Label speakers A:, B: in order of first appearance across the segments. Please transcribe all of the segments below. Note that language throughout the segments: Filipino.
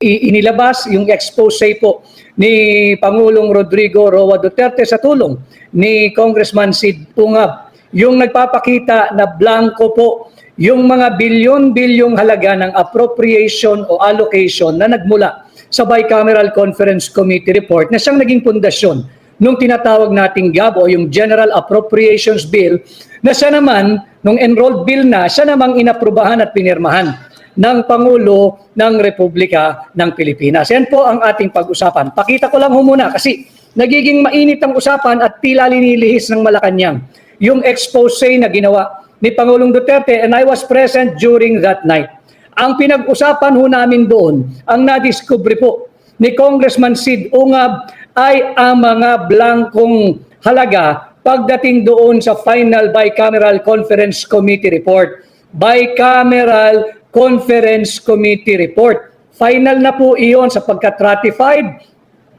A: inilabas yung expose po ni Pangulong Rodrigo Roa Duterte sa tulong ni Congressman Sid Pungab, yung nagpapakita na blanco po yung mga bilyon-bilyong halaga ng appropriation o allocation na nagmula sa Bicameral Conference Committee report na siyang naging pundasyon nung tinatawag nating GAB o yung General Appropriations Bill, na siya naman, nung enrolled bill na, siya namang inaprubahan at pinirmahan ng Pangulo ng Republika ng Pilipinas. Yan po ang ating pag-usapan. Pakita ko lang muna kasi nagiging mainit ang usapan at tila linilihis ng Malacanang yung expose na ginawa ni Pangulong Duterte, and I was present during that night. Ang pinag-usapan ho namin doon, ang nadiskubre po ni Congressman Sid Ungab ay ang mga blankong halaga pagdating doon sa final Bicameral Conference Committee report. Bicameral Conference Committee report. Final na po iyon sapagkat ratified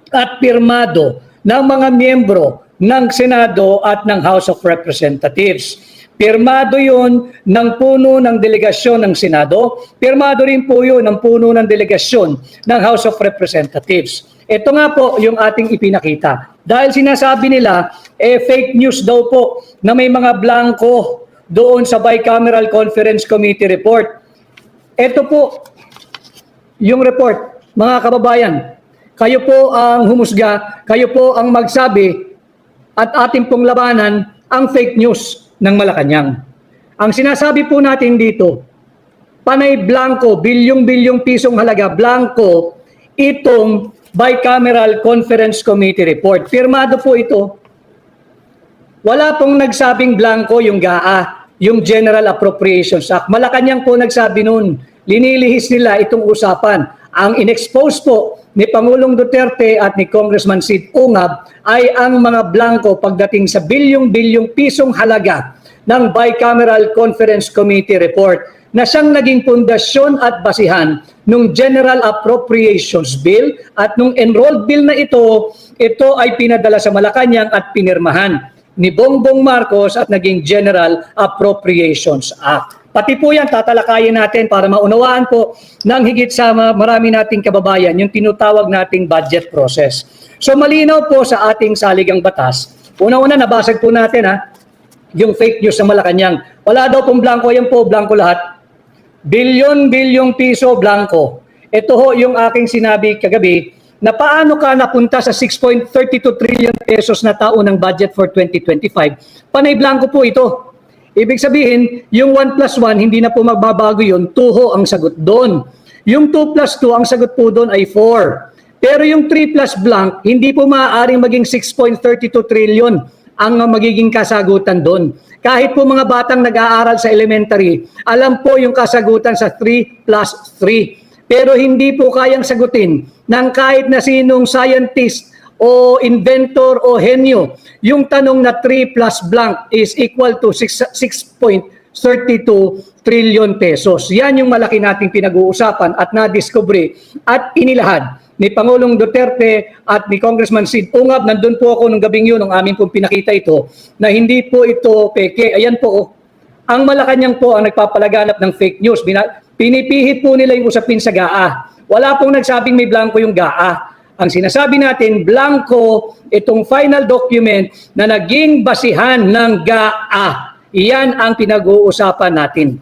A: at pirmado ng mga miyembro ng Senado at ng House of Representatives. Pirmado yun ng puno ng delegasyon ng Senado, pirmado rin po yun ng puno ng delegasyon ng House of Representatives. Ito nga po yung ating ipinakita. Dahil sinasabi nila, fake news daw po na may mga blanco doon sa Bicameral Conference Committee report. Ito po yung report, mga kababayan. Kayo po ang humusga, kayo po ang magsabi at ating pong labanan ang fake news ng Malacanang. Ang sinasabi po natin dito, panay blanco, bilyong-bilyong pisong halaga, blanco, itong Bicameral Conference Committee report. Pirmado po ito. Wala pong nagsabing blanco yung GAA, yung General Appropriations Act. Malacanang po nagsabi nun. Linilihis nila itong usapan. Ang inexpose po ni Pangulong Duterte at ni Congressman Sid Ungab ay ang mga blanco pagdating sa bilyong-bilyong pisong halaga ng Bicameral Conference Committee report na siyang naging pundasyon at basihan nung General Appropriations Bill, at nung enrolled bill na ito ay pinadala sa Malacanang at pinirmahan ni Bongbong Marcos at naging General Appropriations Act. Pati po yan tatalakayin natin para maunawaan po ng higit sa marami nating kababayan yung tinutawag nating budget process. So malinaw po sa ating saligang batas. Una-una nabasag po natin yung fake news sa Malacanang. Wala daw pong blanco, yan po, blanco lahat. Bilyon-bilyong piso blanco. Ito ho yung aking sinabi kagabi na paano ka napunta sa 6.32 trillion pesos na taon ng budget for 2025. Panay blanco po ito. Ibig sabihin, yung 1 plus 1, hindi na po magbabago yun, 2 ho ang sagot doon. Yung 2 plus 2, ang sagot po doon ay 4. Pero yung 3 plus blank, hindi po maaaring maging 6.32 trillion ang magiging kasagutan doon. Kahit po mga batang nag-aaral sa elementary, alam po yung kasagutan sa 3 plus 3. Pero hindi po kayang sagutin ng kahit na sinong scientist o inventor o henyo yung tanong na 3 plus blank is equal to 6.32 trillion pesos. Yan yung malaki nating pinag-uusapan at nadiskubre at inilahad ni Pangulong Duterte at ni Congressman Sid Ungab. Nandun po ako nung gabing yun, nung amin pong pinakita ito, na hindi po ito peke. Ayan po, ang Malacanang po ang nagpapalaganap ng fake news. Pinipihit po nila yung usapin sa GAA. Wala pong nagsabing may blanco yung GAA. Ang sinasabi natin, blanco, itong final document na naging basihan ng GAA. Iyan ang pinag-uusapan natin.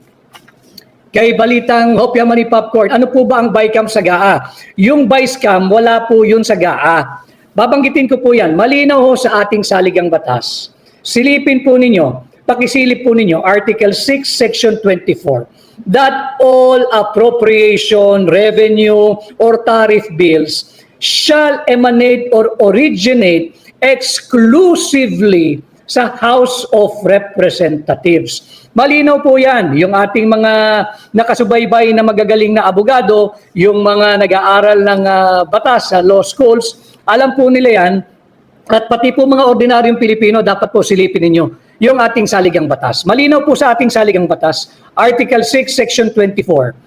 A: Kay Balitang Hopya Money Popcorn, ano po ba ang BICAM sa GAA? Yung BICAM, wala po yun sa GAA. Babanggitin ko po yan. Malinaw ho sa ating saligang batas. Silipin po ninyo, pakisilip po ninyo, Article 6, Section 24, that all appropriation, revenue, or tariff bills shall emanate or originate exclusively sa House of Representatives. Malinaw po yan. Yung ating mga nakasubaybay na magagaling na abogado, yung mga nag-aaral ng batas sa law schools, alam po nila yan. At pati po mga ordinaryong Pilipino, dapat po silipin ninyo yung ating saligang batas. Malinaw po sa ating saligang batas, Article 6, Section 24.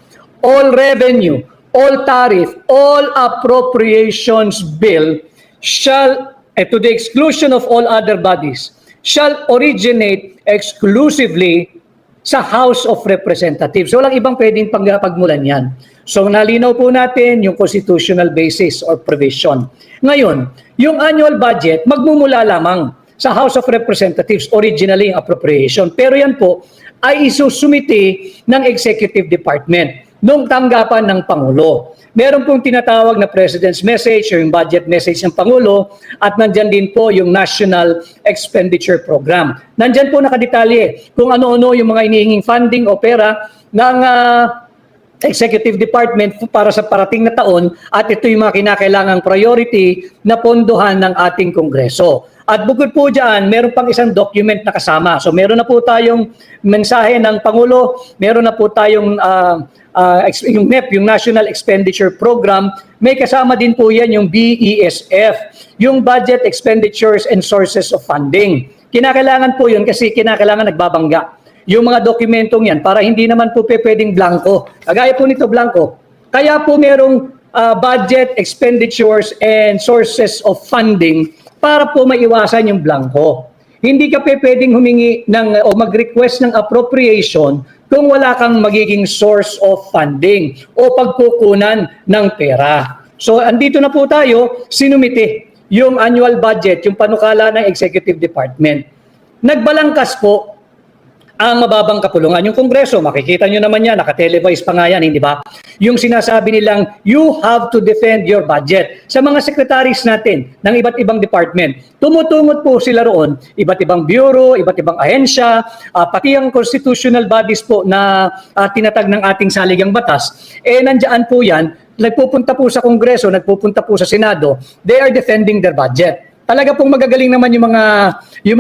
A: All revenue, all tariff, all appropriations bill shall, to the exclusion of all other bodies, shall originate exclusively sa House of Representatives. So walang ibang pwedeng pagmulan yan. So nalinaw po natin yung constitutional basis or provision. Ngayon, yung annual budget magmumula lamang sa House of Representatives, originally appropriation. Pero yan po ay isusumiti ng Executive Department nung tanggapan ng Pangulo. Meron pong tinatawag na President's Message o yung budget message ng Pangulo at nandyan din po yung National Expenditure Program. Nandyan po nakadetalye kung ano-ano yung mga inihinging funding o pera ng Executive Department para sa parating na taon at ito yung mga kinakailangang priority na pondohan ng ating Kongreso. At bukod po dyan, meron pang isang document na kasama. So meron na po tayong mensahe ng Pangulo, meron na po tayong yung NEP, yung National Expenditure Program, may kasama din po yan yung BESF, yung Budget Expenditures and Sources of Funding. Kinakailangan po yun kasi kinakailangan nagbabangga yung mga dokumentong yan para hindi naman po pwedeng blanco. Kagaya po nito blanco. Kaya po merong Budget Expenditures and Sources of Funding para po maiwasan yung blanco. Hindi ka pwedeng humingi o mag-request ng appropriation kung wala kang magiging source of funding o pagkukunan ng pera. So andito na po tayo, sinumite yung annual budget, yung panukala ng Executive Department. Nagbalangkas po ang mababang kapulungan. Yung Kongreso, makikita nyo naman yan, nakatelevise pa nga yan, hindi ba? Yung sinasabi nilang, you have to defend your budget. Sa mga secretaries natin ng iba't ibang department, tumutungot po sila roon, iba't ibang bureau, iba't ibang ahensya, pati ang constitutional bodies po na tinatag ng ating saligang batas, nandiyan po yan, nagpupunta po sa Kongreso, nagpupunta po sa Senado, they are defending their budget. Talaga pong magagaling naman yung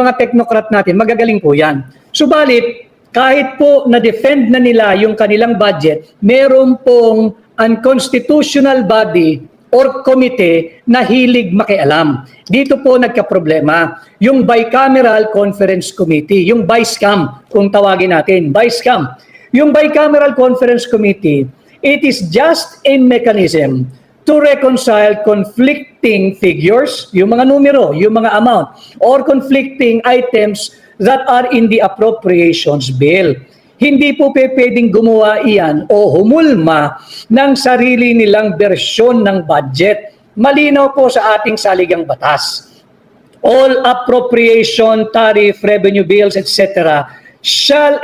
A: mga technocrat natin, magagaling po yan. Subalit, kahit po na-defend na nila yung kanilang budget, meron pong unconstitutional body or committee na hilig makialam. Dito po nagka-problema. Yung Bicameral Conference Committee, yung BICAM, kung tawagin natin, BICAM. Yung Bicameral Conference Committee, it is just a mechanism to reconcile conflicting figures, yung mga numero, yung mga amount, or conflicting items that are in the appropriations bill. Hindi po pwedeng gumawa iyan o humulma ng sarili nilang bersyon ng budget. Malinaw po sa ating saligang batas. All appropriation, tariff, revenue bills, etc. shall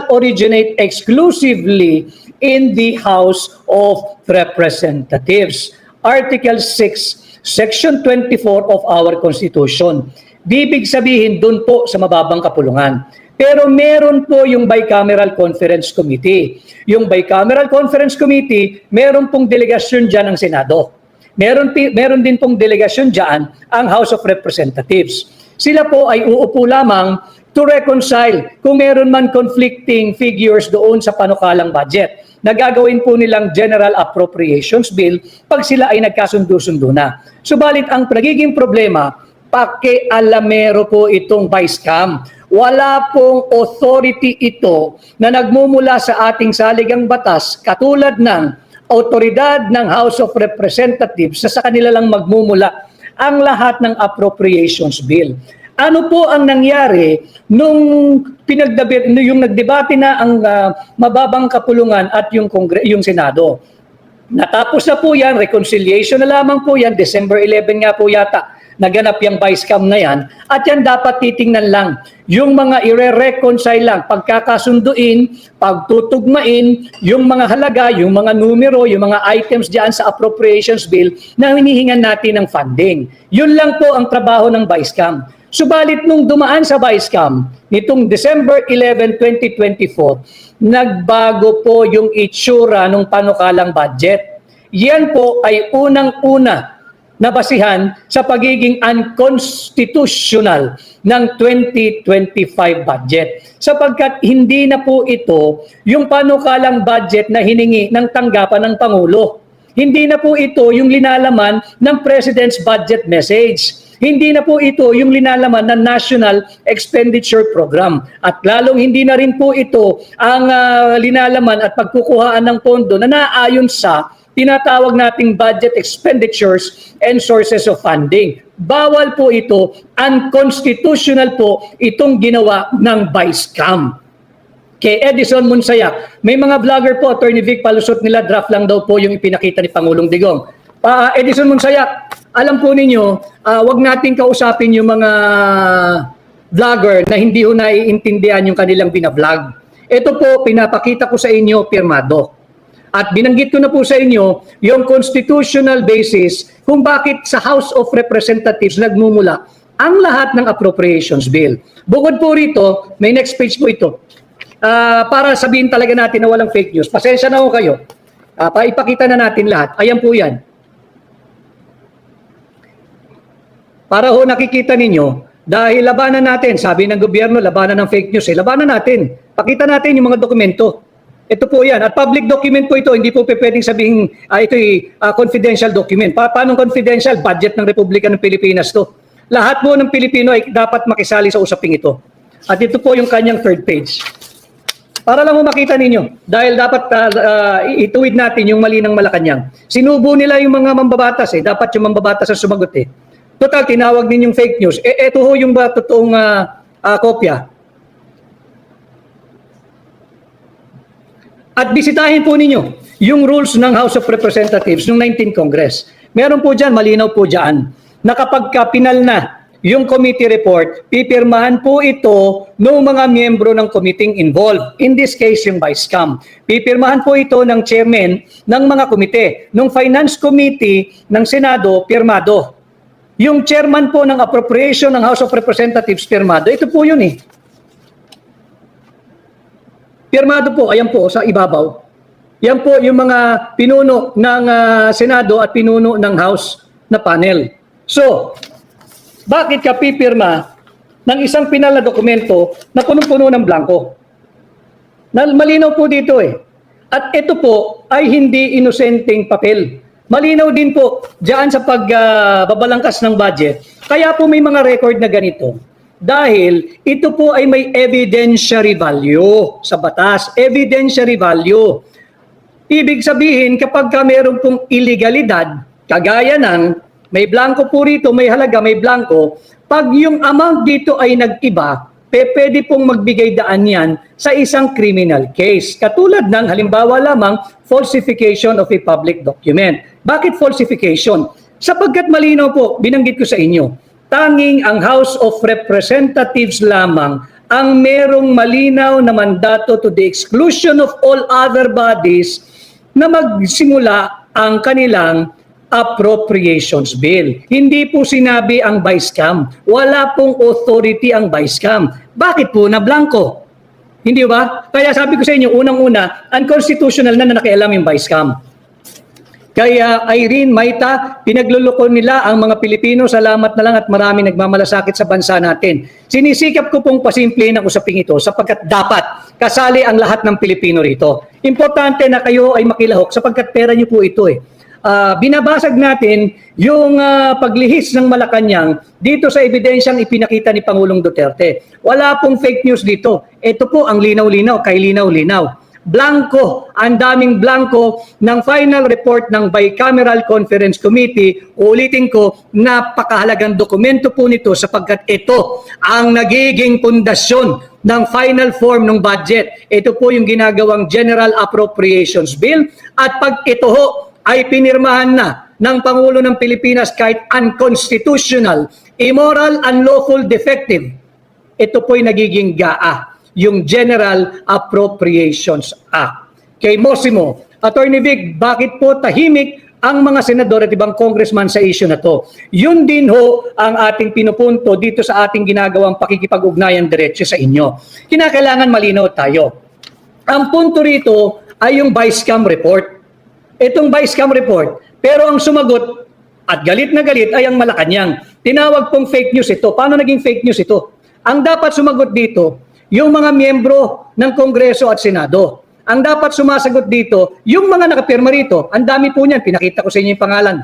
A: originate exclusively in the House of Representatives. Article 6, Section 24 of our Constitution. Bibig sabihin doon po sa mababang kapulungan. Pero meron po yung Bicameral Conference Committee. Yung Bicameral Conference Committee, meron pong delegasyon dyan ng Senado. Meron din pong delegasyon dyan ang House of Representatives. Sila po ay uupo lamang to reconcile kung meron man conflicting figures doon sa panukalang budget. Nagagawin po nilang General Appropriations Bill pag sila ay nagkasundo-sundo na. Subalit ang nagiging problema, pakialamero po itong BICAM. Wala pong authority ito na nagmumula sa ating saligang batas katulad ng autoridad ng House of Representatives sa kanila lang magmumula ang lahat ng appropriations bill. Ano po ang nangyari nung yung nagdebate na ang mababang kapulungan at yung Senado? Natapos na po yan, reconciliation na lamang po yan, December 11 nga po yata naganap yung BICAM na yan, at yan dapat titingnan lang. Yung mga ire-reconcile lang, pagkakasunduin, pagtutugmain, yung mga halaga, yung mga numero, yung mga items diyan sa appropriations bill na hinihingan natin ng funding. Yun lang po ang trabaho ng BICAM. Subalit nung dumaan sa BICAM, nitong December 11, 2024, nagbago po yung itsura ng panukalang budget. Yan po ay unang-una na basihan sa pagiging unconstitutional ng 2025 budget. Sapagkat hindi na po ito yung panukalang budget na hiningi ng tanggapan ng Pangulo. Hindi na po ito yung linalaman ng President's Budget Message. Hindi na po ito yung linalaman ng National Expenditure Program. At lalong hindi na rin po ito ang linalaman at pagkukuhaan ng pondo na naayon sa tinatawag nating budget expenditures and sources of funding. Bawal po ito, unconstitutional po itong ginawa ng BICAM. kay Edison Monsayak. May mga vlogger po, Attorney Vic, palusot nila, draft lang daw po yung ipinakita ni Pangulong Digong. Edison Monsayak, alam po ninyo, wag nating kausapin yung mga vlogger na hindi ho naiintindihan yung kanilang binablog. Ito po, pinapakita ko sa inyo, pirmado. At binanggit ko na po sa inyo yung constitutional basis kung bakit sa House of Representatives nagmumula ang lahat ng appropriations bill. Bukod po rito, may next page po ito. Para sabihin talaga natin na walang fake news. Pasensya na ho kayo. Paipakita na natin lahat. Ayan po yan. Para ho nakikita ninyo, dahil labanan natin, sabi ng gobyerno, labanan ng fake news. Labanan natin. Pakita natin yung mga dokumento. Ito po yan. At public document po ito. Hindi po pwedeng sabihin ito'y confidential document. Paano confidential? Budget ng Republika ng Pilipinas to. Lahat po ng Pilipino ay dapat makisali sa usaping ito. At ito po yung kanyang third page. Para lang makita ninyo, dahil dapat ituwid natin yung mali ng Malacanang. Sinubo nila yung mga mambabatas dapat yung mambabatas ang sumagot Total, tinawag ninyong fake news. Ito ho yung totoong kopya. At bisitahin po ninyo yung rules ng House of Representatives ng 19th Congress. Meron po dyan, malinaw po dyan, na kapag pinal na yung committee report, pipirmahan po ito ng mga miyembro ng committee involved. In this case, yung Vice Cam. Pipirmahan po ito ng chairman ng mga komite. Nung Finance Committee ng Senado, pirmado. Yung chairman po ng appropriation ng House of Representatives, pirmado. Ito po yun Pirmado po, ayan po sa ibabaw. Yan po yung mga pinuno ng Senado at pinuno ng House na panel. So, bakit ka pipirma ng isang pinal na dokumento na punong-puno ng blanco? Malinaw po dito At ito po ay hindi inosenteng papel. Malinaw din po diyan sa pagbabalangkas ng budget. Kaya po may mga record na ganito. Dahil ito po ay may evidentiary value sa batas. Evidentiary value. Ibig sabihin kapag meron pong illegalidad, kagaya ng may blanco po rito, may halaga, may blanco. Pag yung amount dito ay nag-iba, pwede pong magbigay daan yan sa isang criminal case. Katulad ng halimbawa lamang, falsification of a public document. Bakit falsification? Sapagkat malinaw po, binanggit ko sa inyo, tanging ang House of Representatives lamang ang merong malinaw na mandato to the exclusion of all other bodies na magsimula ang kanilang appropriations bill. Hindi po sinabi ang Vice Cam. Wala pong authority ang Vice Cam. Bakit po na blanco? Hindi ba? Kaya sabi ko sa inyo, unang-una, unconstitutional na nakialam yung Vice Cam. Kaya Irene, Maita, pinagluloko nila ang mga Pilipino. Salamat na lang at marami nagmamalasakit sa bansa natin. Sinisikap ko pong pasimplihin ang usaping ito sapagkat dapat kasali ang lahat ng Pilipino rito. Importante na kayo ay makilahok sapagkat pera niyo po ito binabasag natin yung paglihis ng Malacanang dito sa ebidensyang ipinakita ni Pangulong Duterte. Wala pong fake news dito. Ito po ang linaw-linaw, kay linaw-linaw. Blanco, ang daming blanco ng final report ng Bicameral Conference Committee. Ulitin ko, napakahalagang dokumento po nito sapagkat ito ang nagiging pundasyon ng final form ng budget. Ito po yung ginagawang General Appropriations Bill at pag ito ho ay pinirmahan na ng Pangulo ng Pilipinas kahit unconstitutional, immoral, unlawful, defective. Ito po'y nagiging GAA, yung General Appropriations Act. Kay Mosimo, Attorney Vic, bakit po tahimik ang mga senador at ibang congressman sa issue na to? Yun din ho ang ating pinupunto dito sa ating ginagawang pakikipag-ugnayan diretso sa inyo. Kinakailangan malinaw tayo. Ang punto rito ay yung Vice Cam report. Itong Vice Cam report, pero ang sumagot at galit na galit ay ang Malacanang. Tinawag pong fake news ito. Paano naging fake news ito? Ang dapat sumagot dito, yung mga miyembro ng Kongreso at Senado. Ang dapat sumasagot dito, yung mga nakapirma rito. Ang dami po niyan, pinakita ko sa inyo yung pangalan.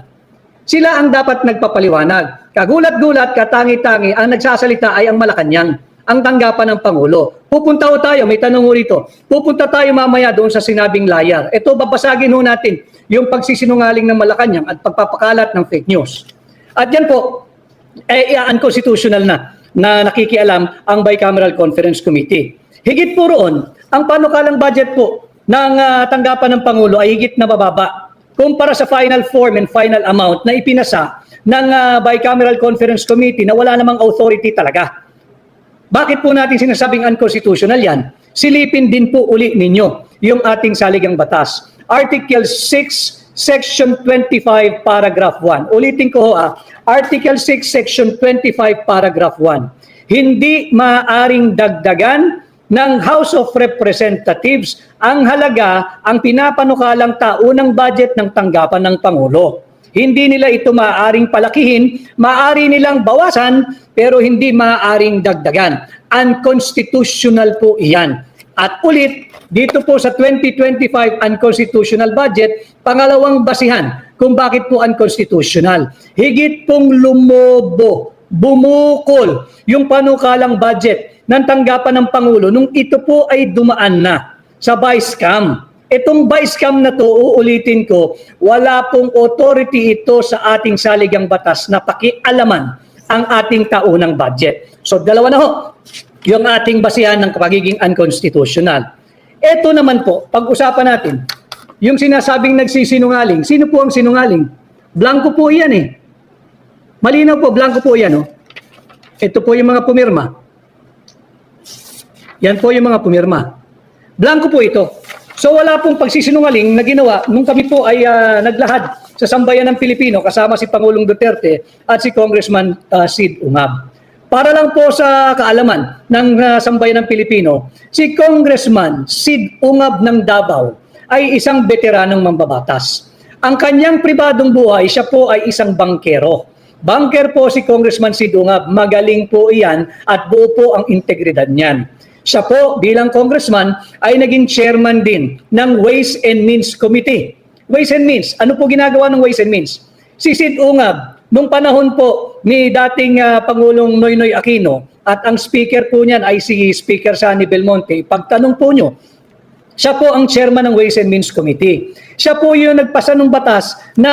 A: Sila ang dapat nagpapaliwanag. Kagulat-gulat, katangi-tangi, ang nagsasalita ay ang Malacanang, ang tanggapan ng Pangulo. Pupunta ho tayo, may tanong ho rito. Pupunta tayo mamaya doon sa sinabing layar. Ito, babasagin ho natin yung pagsisinungaling ng Malacanang at pagpapakalat ng fake news. At yan po, unconstitutional na nakikialam ang Bicameral Conference Committee. Higit po roon, Ang panukalang budget po ng tanggapan ng Pangulo ay higit na mababa kumpara sa final form and final amount na ipinasa ng Bicameral Conference Committee na wala namang authority talaga. Bakit po natin sinasabing unconstitutional yan? Silipin din po uli ninyo yung ating saligang batas. Article 6, Section 25, Paragraph 1. Ulitin ko Article 6, Section 25, Paragraph 1. Hindi maaaring dagdagan ng House of Representatives ang halaga ang pinapanukalang taunang budget ng tanggapan ng Pangulo. Hindi nila ito maaaring palakihin, maaari nilang bawasan, pero hindi maaaring dagdagan. Unconstitutional po iyan. At ulit, dito po sa 2025 unconstitutional budget, pangalawang basihan kung bakit po unconstitutional. Higit pong bumukol yung panukalang budget ng tanggapan ng Pangulo nung ito po ay dumaan na sa Vice-Cam. Itong Vice-Cam na to, uulitin ko, wala pong authority ito sa ating saligang batas na pakialaman ang ating taunang budget. So dalawa na ho, yung ating basihan ng pagiging unconstitutional. Ito naman po, pag-usapan natin, yung sinasabing nagsisinungaling, sino po ang sinungaling? Blanco po yan eh. Malinaw po, blanco po yan. Ito po yung mga pumirma. Yan po yung mga pumirma. Blanco po ito. So wala pong pagsisinungaling na ginawa nung kami po ay naglahad sa sambayan ng Pilipino kasama si Pangulong Duterte at si Congressman Sid Ungab. Para lang po sa kaalaman ng sambayan ng Pilipino, si Congressman Sid Ungab ng Davao ay isang veteranong mambabatas. Ang kanyang pribadong buhay, siya po ay isang bangkero. Banker po si Congressman Sid Ungab, magaling po iyan at buo po ang integridad niyan. Siya po bilang congressman ay naging chairman din ng Ways and Means Committee. Ways and Means, ano po ginagawa ng Ways and Means? Si Sid Ungab, nung panahon po ni dating Pangulong Noynoy Aquino at ang speaker po niyan ay si Speaker Sani Belmonte, pagtanong po nyo, siya po ang chairman ng Ways and Means Committee. Siya po yung nagpasa ng batas na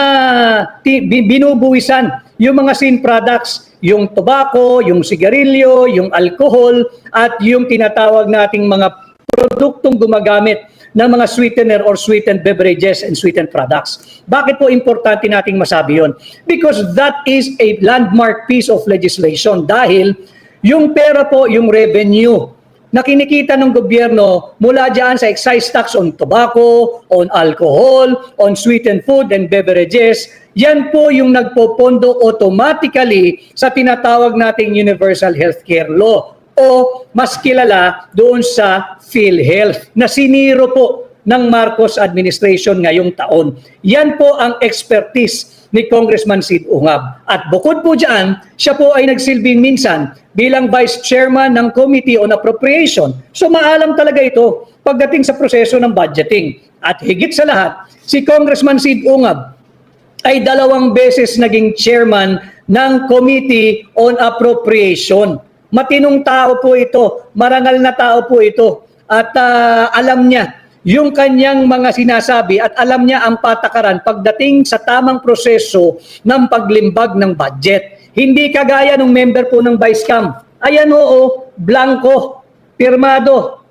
A: binubuwisan yung mga sin products, yung tobacco, yung sigarilyo, yung alcohol, at yung tinatawag nating mga produktong gumagamit ng mga sweetener or sweetened beverages and sweetened products. Bakit po importante nating masabi yun? Because that is a landmark piece of legislation dahil yung pera po, yung revenue na kinikita ng gobyerno mula dyan sa excise tax on tobacco, on alcohol, on sweetened food and beverages, yan po yung nagpopondo automatically sa tinatawag nating Universal Healthcare Law o mas kilala doon sa PhilHealth na siniro po ng Marcos administration ngayong taon. Yan po ang expertise ni Congressman Sid Ungab. At bukod po dyan, siya po ay nagsilbing minsan bilang Vice Chairman ng Committee on Appropriation. So maalam talaga ito pagdating sa proseso ng budgeting. At higit sa lahat, si Congressman Sid Ungab ay 2 beses naging chairman ng Committee on Appropriation. Matinong tao po ito, marangal na tao po ito. At alam niya yung kanyang mga sinasabi at alam niya ang patakaran pagdating sa tamang proseso ng paglimbag ng budget. Hindi kagaya ng member po ng Vice-Cam. Ayan blanco, pirmado.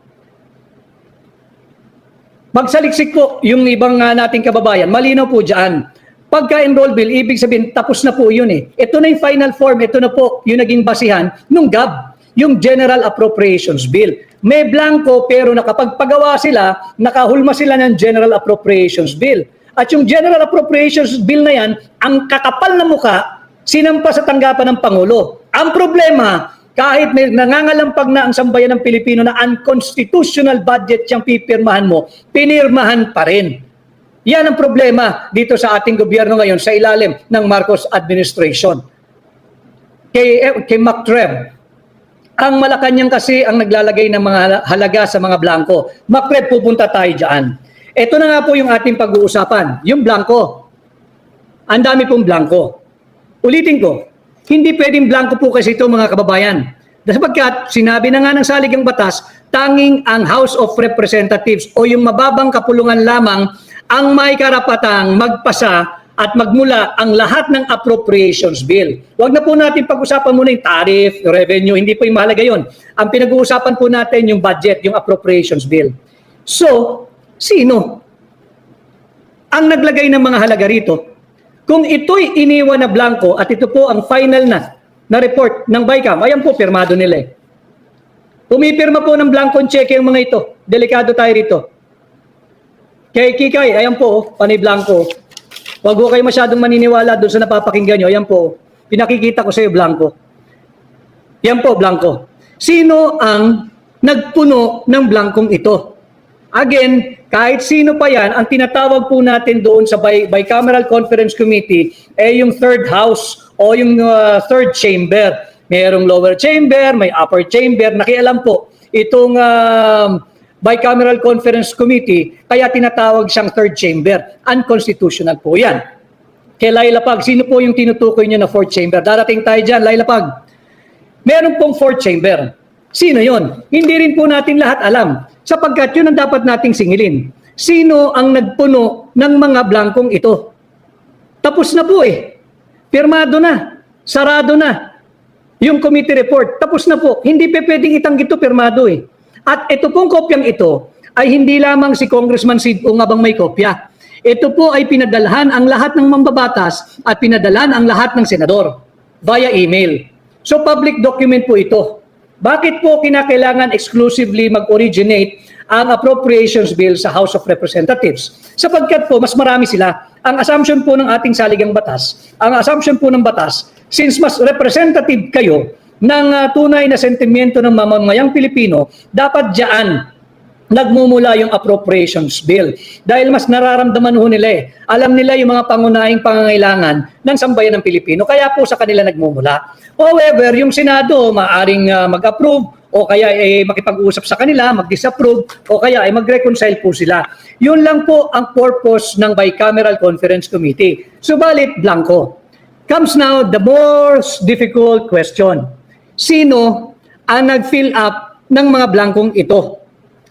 A: Magsaliksik po yung ibang nating kababayan. Malinaw po dyan. Pagka-enroll bill, ibig sabihin, tapos na po yun eh. Ito na yung final form, ito na po yung naging basihan ng GAB, yung General Appropriations Bill. May blanco pero nakapagpagawa sila, nakahulma sila ng General Appropriations Bill. At yung General Appropriations Bill na yan, ang kakapal na muka, sinampa sa tanggapan ng Pangulo. Ang problema, kahit may nangangalampag na ang sambayan ng Pilipino na unconstitutional budget siyang pipirmahan mo, pinirmahan pa rin. Yan ang problema dito sa ating gobyerno ngayon sa ilalim ng Marcos administration. Kay MacTreb, ang Malacanang kasi ang naglalagay ng mga halaga sa mga blanco. MacTreb, pupunta tayo dyan. Ito na nga po yung ating pag-uusapan, yung blanco. Ang dami pong blanco. Ulitin ko, hindi pwedeng blanco po kasi ito mga kababayan. Sapagkat sinabi na nga ng saligang batas, tanging ang House of Representatives o yung mababang kapulungan lamang ang may karapatang magpasa at magmula ang lahat ng appropriations bill. Huwag na po natin pag-usapan muna yung tariff, revenue, hindi po yung mahalaga yun. Ang pinag-uusapan po natin yung budget, yung appropriations bill. So, sino ang naglagay ng mga halaga rito? Kung ito'y iniwan na blanco at ito po ang final na report ng BICAM, ayan po, pirmado nila eh. Pumipirma po ng blankong cheque yung mga ito. Delikado tayo rito. Kay Kikay, ayan po, panay blanco. Huwag po kayo masyadong maniniwala doon sa napapakinggan nyo. Ayan po, pinakikita ko sa iyo, blanco. Yan po, blanco. Sino ang nagpuno ng blankong ito? Again, kahit sino pa yan, ang tinatawag po natin doon sa Bicameral Conference Committee ay yung third house o yung third chamber. Mayroong lower chamber, may upper chamber. Nakialam po itong Bicameral Conference Committee, kaya tinatawag siyang third chamber. Unconstitutional po yan. Kay Laila Pag, sino po yung tinutukoy niyo na fourth chamber? Darating tayo dyan, Laila Pag. Meron pong fourth chamber. Sino yon? Hindi rin po natin lahat alam, sapagkat yun ang dapat nating singilin. Sino ang nagpuno ng mga blankong ito? Tapos na po eh. Pirmado na. Sarado na. Yung committee report, tapos na po. Hindi pa pwedeng itanggit ito, pirmado eh. At ito pong kopyang ito ay hindi lamang si Congressman Sid Ungab ang may kopya. Ito po ay pinadalhan ang lahat ng mambabatas at pinadalhan ang lahat ng senador via email. So public document po ito. Bakit po kinakailangan exclusively mag-originate ang appropriations bill sa House of Representatives? Sapagkat po mas marami sila. Ang assumption po ng ating saligang batas, ang assumption po ng batas, since mas representative kayo ng tunay na sentimiento ng mamamayang Pilipino, dapat diyan nagmumula yung appropriations bill. Dahil mas nararamdaman ho nila eh. Alam nila yung mga pangunahing pangangailangan ng sambayan ng Pilipino, kaya po sa kanila nagmumula. However, yung Senado maaring mag-approve o kaya makipag-usap sa kanila, mag-disapprove o kaya mag-reconcile po sila. Yun lang po ang purpose ng Bicameral Conference Committee. Subalit, blanco. Comes now the most difficult question. Sino ang nag-fill up ng mga blankong ito?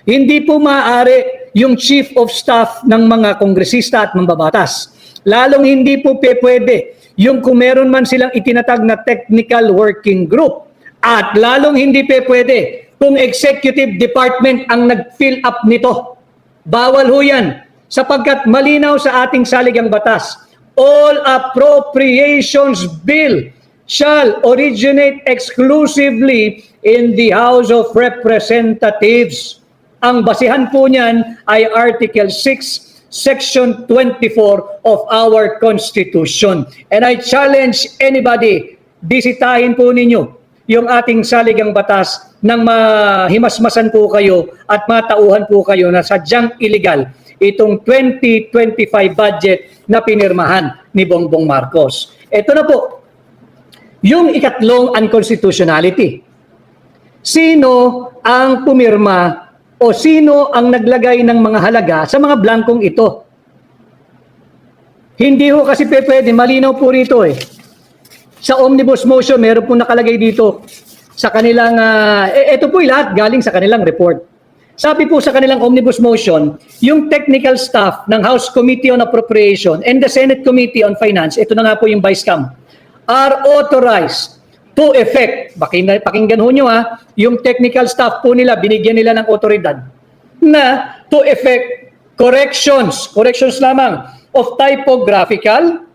A: Hindi po maaari yung chief of staff ng mga kongresista at mambabatas. Lalong hindi po pwede yung kung meron man silang itinatag na technical working group. At lalong hindi pwede kung executive department ang nag-fill up nito. Bawal ho yan sapagkat malinaw sa ating saligang batas. All appropriations bill shall originate exclusively in the House of Representatives. Ang basihan po niyan ay Article 6, Section 24 of our Constitution. And I challenge anybody, bisitahin po ninyo yung ating saligang batas nang mahimasmasan po kayo at matauhan po kayo na sadyang illegal itong 2025 budget na pinirmahan ni Bongbong Marcos. Ito na po, yung ikatlong unconstitutionality. Sino ang pumirma o sino ang naglagay ng mga halaga sa mga blankong ito? Hindi ho kasi pwede, malinaw po rito eh. Sa omnibus motion, meron po nakalagay dito sa kanilang, ito po lahat galing sa kanilang report. Sabi po sa kanilang omnibus motion, yung technical staff ng House Committee on Appropriation and the Senate Committee on Finance, ito na nga po yung Vice-Cam, are authorized to effect, pakinggan ho nyo yung technical staff po nila, binigyan nila ng otoridad, na to effect corrections lamang of typographical,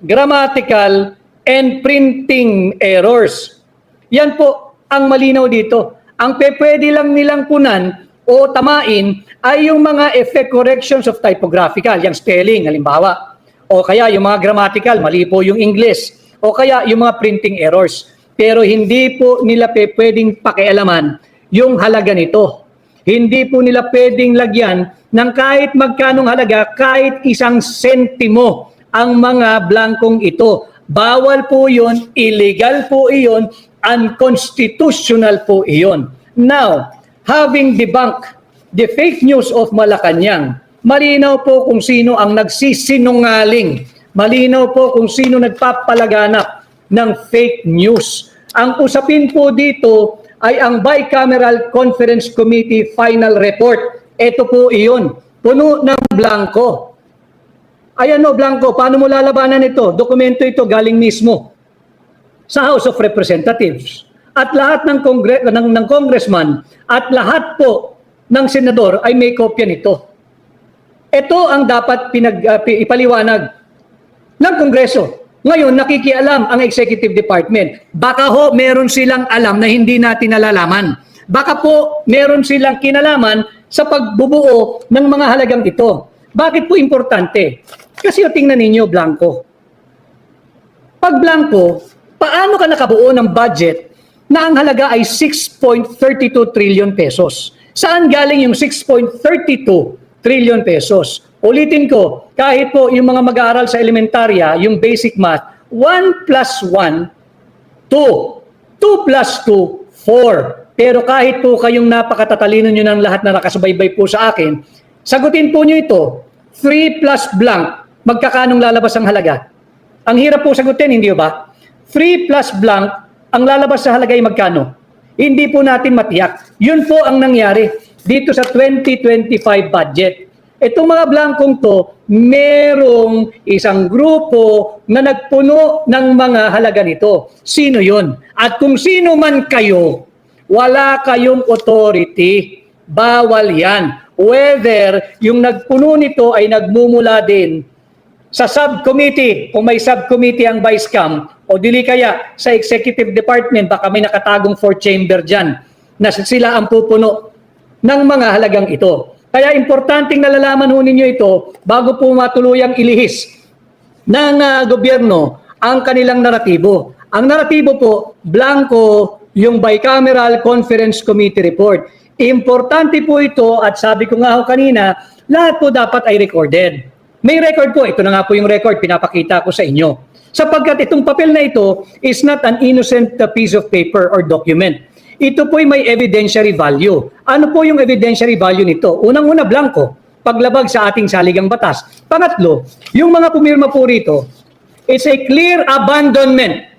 A: grammatical, and printing errors. Yan po ang malinaw dito. Ang pwede lang nilang punan o tamain ay yung mga effect corrections of typographical, yung spelling, halimbawa. O kaya yung mga grammatical, mali po yung English. O kaya yung mga printing errors. Pero hindi po nila pwedeng pakialaman yung halaga nito. Hindi po nila pwedeng lagyan ng kahit magkanong halaga, kahit 1 sentimo ang mga blankong ito. Bawal po yun, illegal po iyon, unconstitutional po iyon. Now, having debunked the fake news of Malacanang, malinaw po kung sino ang nagsisinungaling. Malinaw po kung sino nagpapalaganap ng fake news. Ang usapin po dito ay ang Bicameral Conference Committee final report. Ito po iyon, puno ng blanco. Ayan o, Blanco, paano mo lalabanan ito? Dokumento ito galing mismo sa House of Representatives. At lahat ng congressman at lahat po ng senador ay may kopya nito. Ito ang dapat ipaliwanag ng Kongreso. Ngayon, nakikialam ang Executive Department. Baka ho, meron silang alam na hindi natin nalalaman. Baka po, meron silang kinalaman sa pagbubuo ng mga halagang ito. Bakit po importante? Kasi tingnan ninyo, Blanco. Pag Blanco, paano ka nakabuo ng budget na ang halaga ay 6.32 trillion pesos? Saan galing yung 6.32 trillion pesos? Ulitin ko, kahit po yung mga mag-aaral sa elementarya, yung basic math, 1 plus 1, 2. 2 plus 2, 4. Pero kahit po kayong napakatatalino nyo ng lahat na nakasubaybay po sa akin, sagutin po nyo ito, 3 plus blank, magkakanong lalabas ang halaga? Ang hirap po sagutin, hindi ba? 3 plus blank, ang lalabas sa halaga ay magkano? Hindi po natin matiyak. Yun po ang nangyari dito sa 2025 budget. Itong mga blankong to, merong isang grupo na nagpuno ng mga halaga nito. Sino yun? At kung sino man kayo, wala kayong authority. Bawal yan. Whether yung nagpuno nito ay nagmumula din sa subcommittee, kung may subcommittee ang Vice-Cam, o dili kaya sa Executive Department, baka may nakatagong fourth chamber dyan, na sila ang pupuno ng mga halagang ito. Kaya importanteng nalalaman ho ninyo ito bago po matuluyang ilihis ng gobyerno ang kanilang naratibo. Ang naratibo po, Blanco, yung Bicameral Conference Committee report. Importante po ito at sabi ko nga ho kanina, lahat po dapat ay recorded. May record po, ito na nga po yung record, pinapakita ko sa inyo. Sapagkat itong papel na ito is not an innocent piece of paper or document. Ito po'y may evidentiary value. Ano po yung evidentiary value nito? Unang-una, Blanco, paglabag sa ating saligang batas. Pangatlo, yung mga pumirma po rito, it's a clear abandonment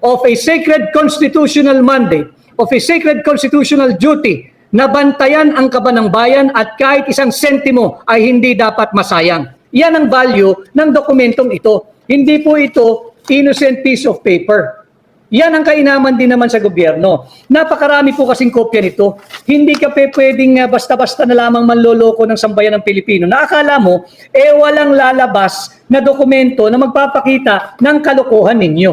A: of a sacred constitutional mandate, of a sacred constitutional duty na bantayan ang kaban ng bayan at kahit isang sentimo ay hindi dapat masayang. Yan ang value ng dokumentong ito. Hindi po ito innocent piece of paper. Yan ang kainaman din naman sa gobyerno. Napakarami po kasing kopya nito. Hindi ka pwedeng basta-basta na lamang manloloko ng sambayan ng Pilipino. Naakala mo, walang lalabas na dokumento na magpapakita ng kalokohan ninyo.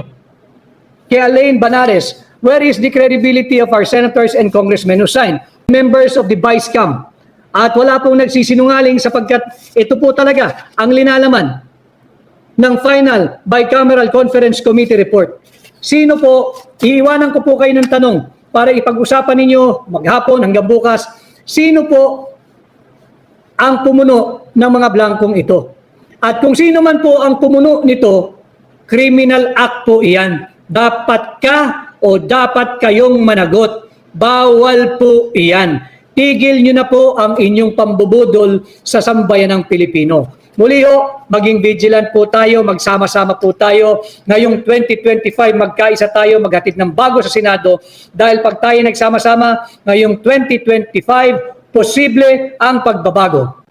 A: Kaya Elaine Banares, where is the credibility of our senators and congressmen who signed? Members of the Vice-Cam. At wala pong nagsisinungaling sapagkat ito po talaga ang linalaman ng final Bicameral Conference Committee report. Sino po, iiwanan ko po kayo ng tanong para ipag-usapan ninyo maghapon hanggang bukas, sino po ang pumuno ng mga blankong ito? At kung sino man po ang pumuno nito, criminal act po iyan. Dapat ka o dapat kayong managot. Bawal po iyan. Tigil nyo na po ang inyong pambubudol sa sambayan ng Pilipino. Muli ho, maging vigilant po tayo, magsama-sama po tayo. Ngayong 2025, magkaisa tayo, maghatid ng bago sa Senado. Dahil pag tayo nagsama-sama, ngayong 2025, posible ang pagbabago.